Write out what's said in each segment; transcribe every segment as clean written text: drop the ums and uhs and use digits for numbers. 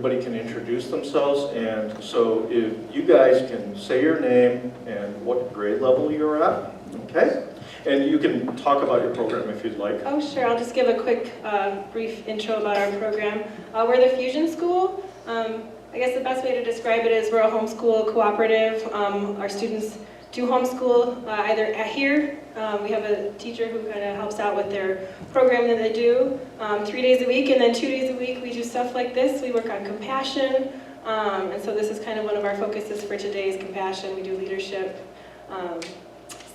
Everybody can introduce themselves, and so if you guys can say your name and what grade level you're at, okay? And you can talk about your program if you'd like. Oh, sure. I'll just give a quick, brief intro about our program. We're the Fusion School. I guess the best way to describe it is we're a homeschool cooperative. Our students do homeschool either here. We have a teacher who kind of helps out with their program that they do 3 days a week, and then 2 days a week we do stuff like this. We work on compassion, and so this is kind of one of our focuses for today is compassion. We do leadership.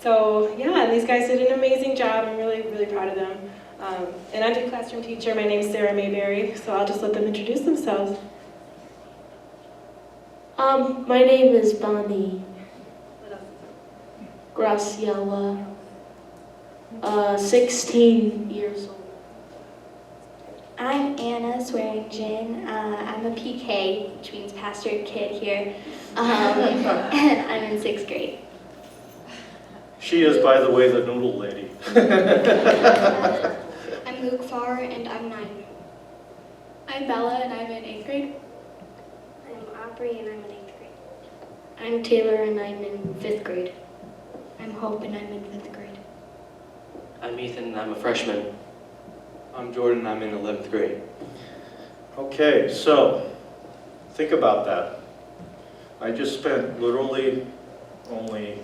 So yeah, these guys did an amazing job. I'm really, really proud of them. And I'm the classroom teacher. My name is Sarah Mayberry, so I'll just let them introduce themselves. My name is Bonnie Graciela, 16 years old. I'm Anna Swearingen. I'm a PK, which means pastor kid here, and I'm in 6th grade. She is, by the way, the noodle lady. I'm Luke Farr, and I'm 9. I'm Bella, and I'm in 8th grade. I'm Aubrey, and I'm in 8th grade. I'm Taylor and I'm in 5th grade. I'm Hope, and I'm in 5th grade. I'm Ethan, and I'm a freshman. I'm Jordan, I'm in 11th grade. Okay, so think about that. I just spent literally only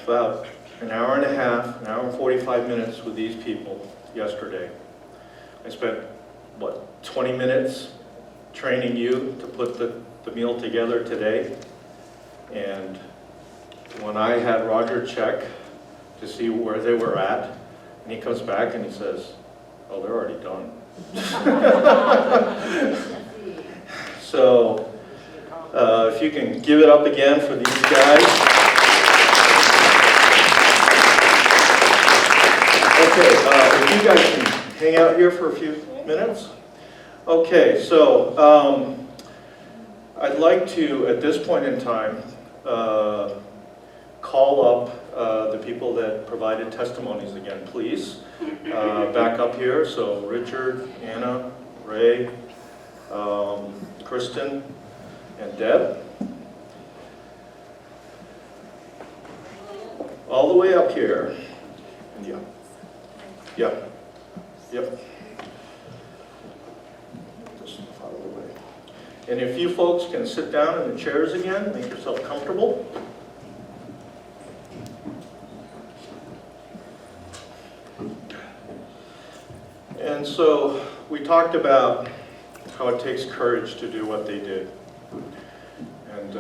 about an hour and a half, an hour and 45 minutes with these people yesterday. I spent, 20 minutes training you to put the meal together today. And when I had Roger check to see where they were at, and he comes back and he says, oh, they're already done. So if you can give it up again for these guys. Okay, if you guys can hang out here for a few minutes. Okay, so I'd like to, at this point in time, call up the people that provided testimonies again, please. Back up here, so Richard, Anna, Ray, Kristen, and Deb. All the way up here. And yep. Just out of the way. And if you folks can sit down in the chairs again, make yourself comfortable. And so we talked about how it takes courage to do what they did. And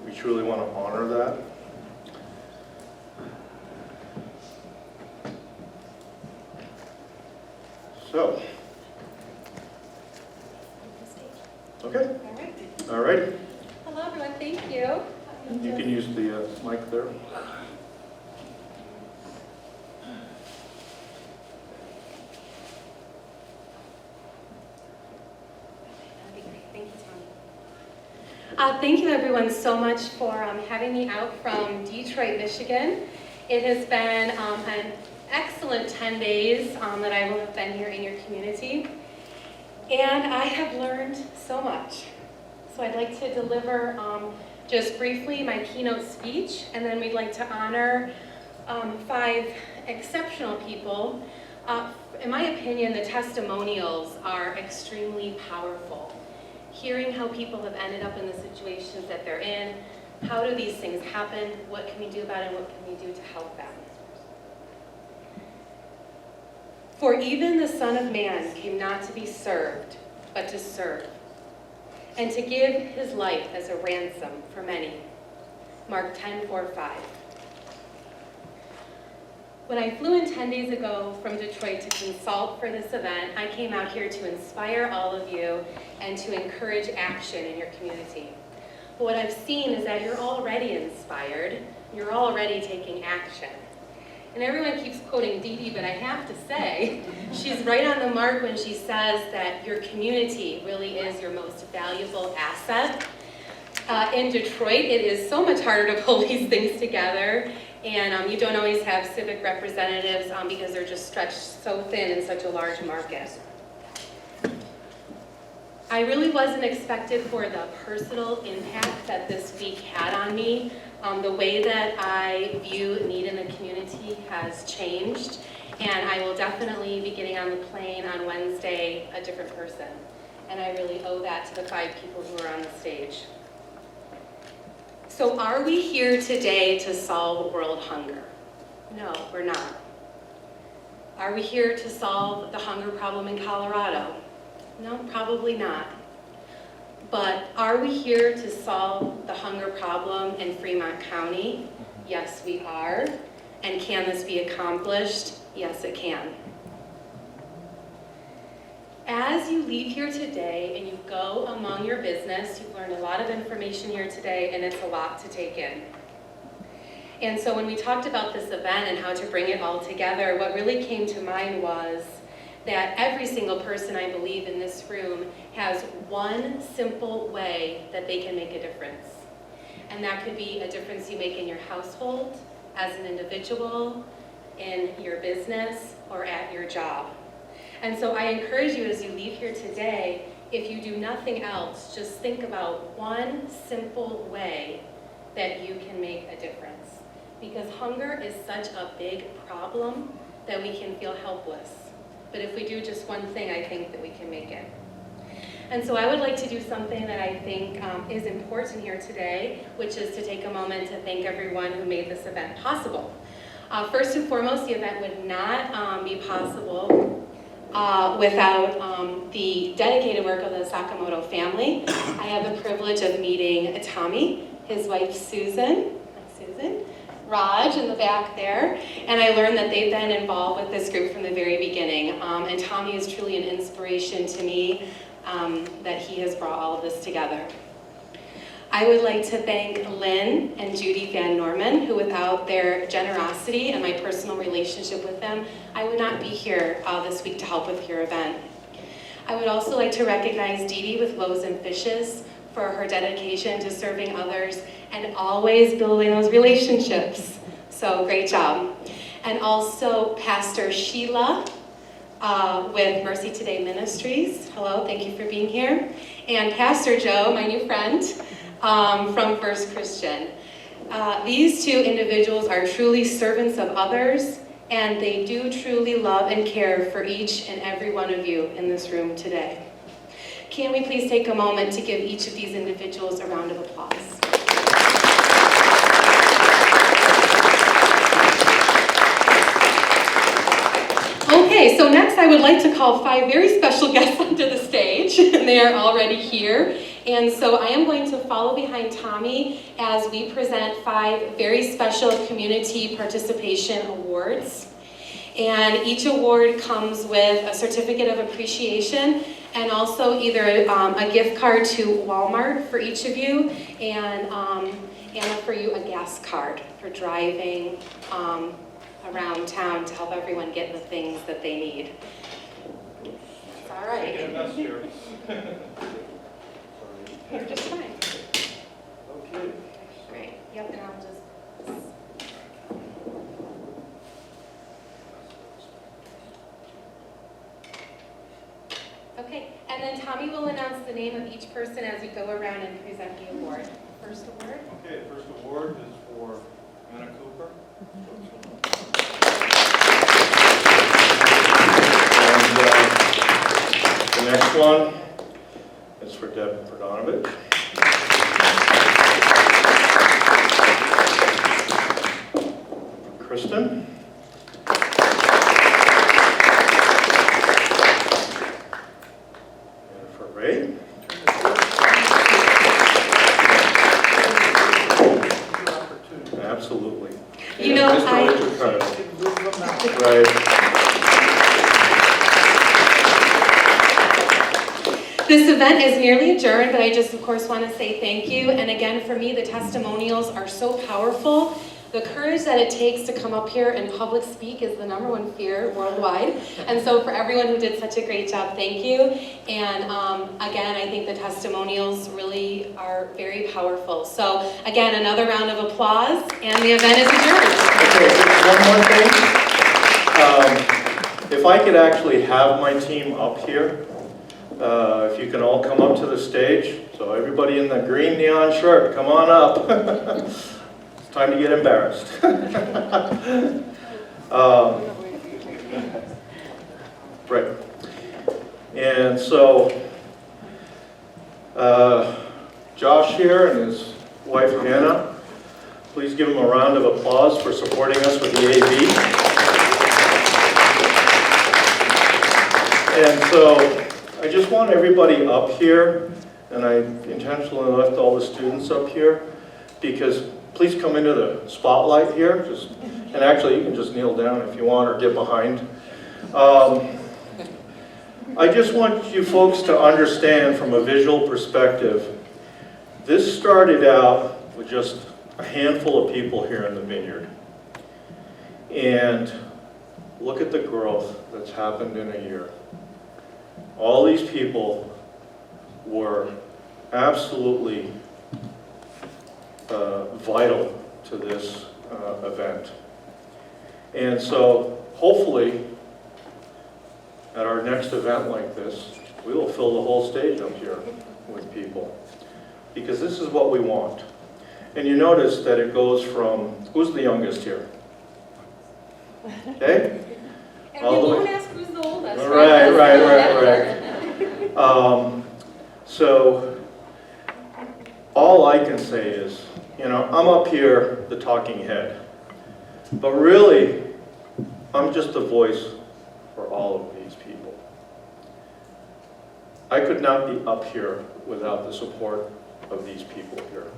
we truly want to honor that. So, okay. All right. Hello, everyone. Thank you. You can use the mic there. Thank you, everyone, so much for having me out from Detroit, Michigan. It has been an excellent 10 days that I will have been here in your community. And I have learned so much. So I'd like to deliver just briefly my keynote speech, and then we'd like to honor 5 exceptional people. In my opinion, the testimonials are extremely powerful. Hearing how people have ended up in the situations that they're in, how do these things happen, what can we do about it, and what can we do to help them? For even the Son of Man came not to be served, but to serve, and to give his life as a ransom for many. Mark 10:4-5. When I flew in 10 days ago from Detroit to consult for this event, I came out here to inspire all of you and to encourage action in your community. But what I've seen is that you're already inspired, you're already taking action. And everyone keeps quoting Dee Dee, but I have to say, she's right on the mark when she says that your community really is your most valuable asset. In Detroit, it is so much harder to pull these things together. And you don't always have civic representatives because they're just stretched so thin in such a large market. I really wasn't expected for the personal impact that this week had on me. The way that I view need in the community has changed, and I will definitely be getting on the plane on Wednesday a different person. And I really owe that to the 5 people who are on the stage. So are we here today to solve world hunger? No, we're not. Are we here to solve the hunger problem in Colorado? No, probably not. But are we here to solve the hunger problem in Fremont County? Yes, we are. And can this be accomplished? Yes, it can. As you leave here today and you go among your business, you've learned a lot of information here today, and it's a lot to take in. And so when we talked about this event and how to bring it all together, what really came to mind was that every single person, I believe, in this room has one simple way that they can make a difference. And that could be a difference you make in your household, as an individual, in your business, or at your job. And so I encourage you as you leave here today, if you do nothing else, just think about one simple way that you can make a difference. Because hunger is such a big problem that we can feel helpless. But if we do just one thing, I think that we can make it. And so I would like to do something that I think is important here today, which is to take a moment to thank everyone who made this event possible. First and foremost, the event would not be possible without the dedicated work of the Sakamoto family. I have the privilege of meeting Tommy, his wife Susan, Raj in the back there, and I learned that they've been involved with this group from the very beginning. And Tommy is truly an inspiration to me that he has brought all of this together. I would like to thank Lynn and Judy Van Norman, who without their generosity and my personal relationship with them, I would not be here this week to help with your event. I would also like to recognize Dee Dee with Loaves and Fishes for her dedication to serving others and always building those relationships. So great job. And also Pastor Sheila with Mercy Today Ministries. Hello, thank you for being here. And Pastor Joe, my new friend from First Christian. These 2 individuals are truly servants of others, and they do truly love and care for each and every one of you in this room today. Can we please take a moment to give each of these individuals a round of applause? Okay, so next I would like to call 5 very special guests onto the stage, and they are already here. And so I am going to follow behind Tommy as we present 5 very special community participation awards. And each award comes with a certificate of appreciation and also either a gift card to Walmart for each of you and for you a gas card for driving around town to help everyone get the things that they need. That's all right. You're just fine. Okay. Great. Yep, and I'll just... Okay, and then Tommy will announce the name of each person as we go around and present the award. First award. Okay, first award is for Anna Cooper. And the next one is for Deb Perdonovich. Kristen. And for Ray. Absolutely. You know, Right. This event is nearly adjourned, but I just, of course, want to say thank you. And again, for me, the testimonials are so powerful. The courage that it takes to come up here and public speak is the #1 fear worldwide. And so for everyone who did such a great job, thank you. And again, I think the testimonials really are very powerful. So again, another round of applause, and the event is adjourned. Okay, one more thing. If I could actually have my team up here, If you can all come up to the stage. So everybody in the green neon shirt, come on up. It's time to get embarrassed. Right. And so Josh here and his wife Hannah, please give them a round of applause for supporting us with the AV. And so I just want everybody up here, and I intentionally left all the students up here, because please come into the spotlight here, and actually you can just kneel down if you want or get behind. I just want you folks to understand from a visual perspective, this started out with just a handful of people here in the Vineyard. And look at the growth that's happened in a year. All these people were absolutely vital to this event. And so hopefully at our next event like this, we will fill the whole stage up here with people, because this is what we want. And you notice that it goes from, who's the youngest here? Okay? And we won't ask who's the oldest. Right. So all I can say is, I'm up here, the talking head, but really, I'm just a voice for all of these people. I could not be up here without the support of these people here.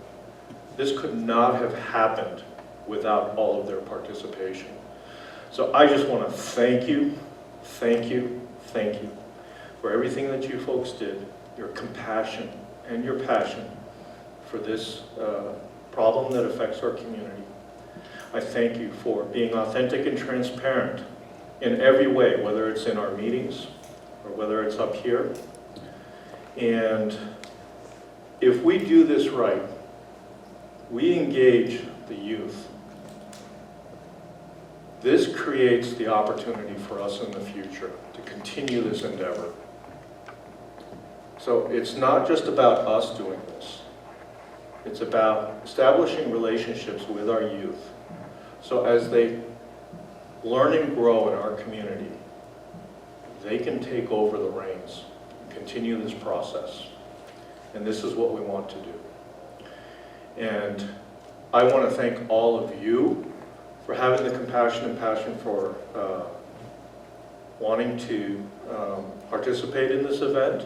This could not have happened without all of their participation. So I just want to thank you for everything that you folks did, your compassion and your passion for this problem that affects our community. I thank you for being authentic and transparent in every way, whether it's in our meetings or whether it's up here. And if we do this right, we engage the youth, this creates the opportunity for us in the future to continue this endeavor. So it's not just about us doing this. It's about establishing relationships with our youth. So as they learn and grow in our community, they can take over the reins, continue this process. And this is what we want to do. And I want to thank all of you for having the compassion and passion for wanting to participate in this event.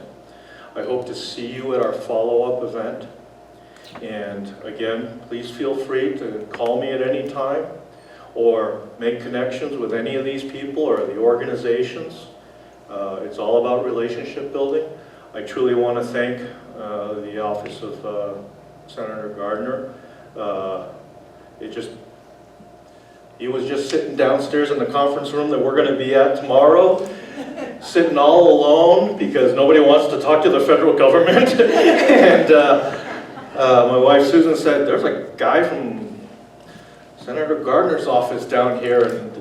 I hope to see you at our follow-up event. And again, please feel free to call me at any time or make connections with any of these people or the organizations. It's all about relationship building. I truly want to thank the office of Senator Gardner. He was just sitting downstairs in the conference room that we're going to be at tomorrow, sitting all alone because nobody wants to talk to the federal government. And my wife Susan said, there's a guy from Senator Gardner's office down here, and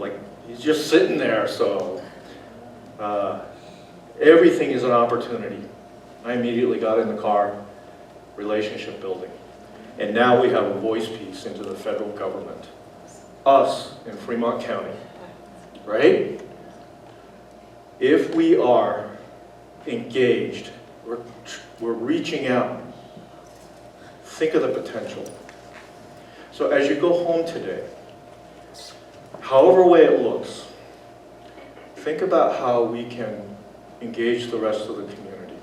he's just sitting there. So everything is an opportunity. I immediately got in the car, relationship building. And now we have a voice piece into the federal government. Us in Fremont County, right? If we are engaged, we're reaching out. Think of the potential. So as you go home today, however way it looks, think about how we can engage the rest of the community.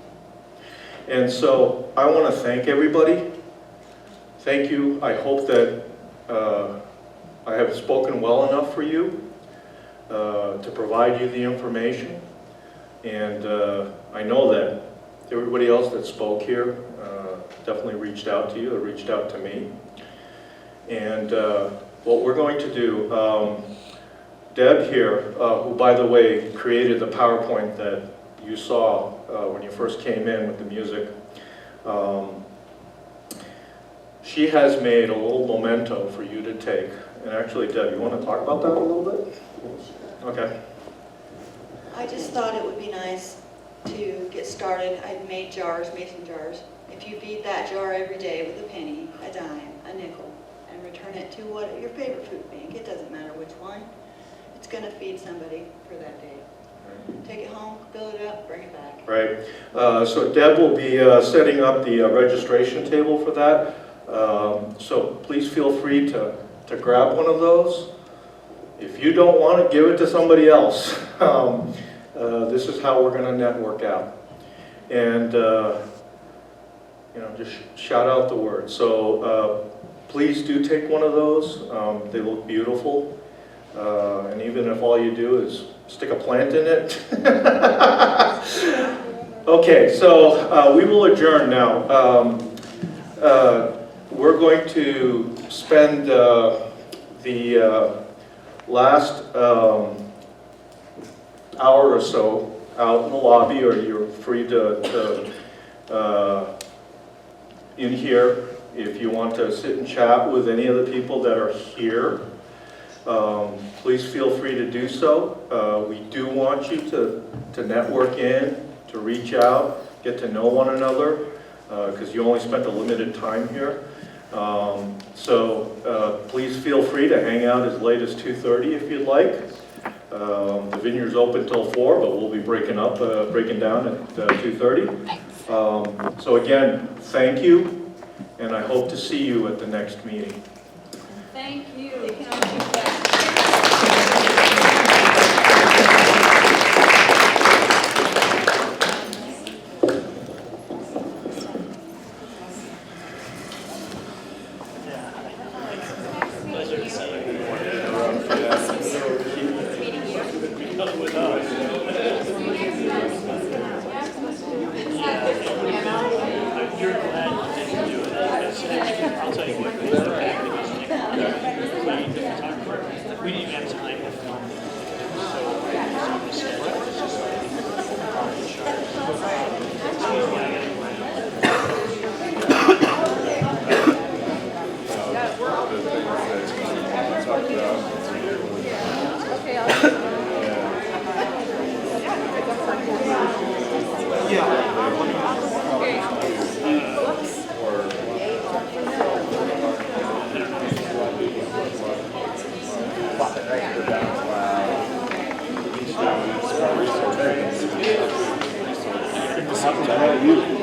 And so I want to thank everybody. Thank you. I hope that I have spoken well enough for you to provide you the information. And I know that everybody else that spoke here definitely reached out to you, or reached out to me. And what we're going to do, Deb here, who by the way created the PowerPoint that you saw when you first came in with the music, she has made a little memento for you to take. And actually, Deb, you want to talk about that a little bit? Okay. I just thought it would be nice to get started, I'd made jars, mason jars. If you feed that jar every day with a penny, a dime, a nickel, and return it to what your favorite food bank, it doesn't matter which one, it's going to feed somebody for that day. Take it home, fill it up, bring it back. Right. So Deb will be setting up the registration table for that. So please feel free to grab one of those. If you don't want it, give it to somebody else. This is how we're going to network out. And, just shout out the word. So please do take one of those. They look beautiful. And even if all you do is stick a plant in it. Okay, so we will adjourn now. We're going to spend the last hour or so out in the lobby, or you're free to in here if you want to sit and chat with any of the people that are here. Please feel free to do so. We do want you to network in, to reach out, get to know one another, because you only spent a limited time here. So please feel free to hang out as late as 2:30 if you'd like. The Vineyard's open till 4, but we'll be breaking down at 2:30. So again, thank you, and I hope to see you at the next meeting. Thank you. We didn't have time to film. You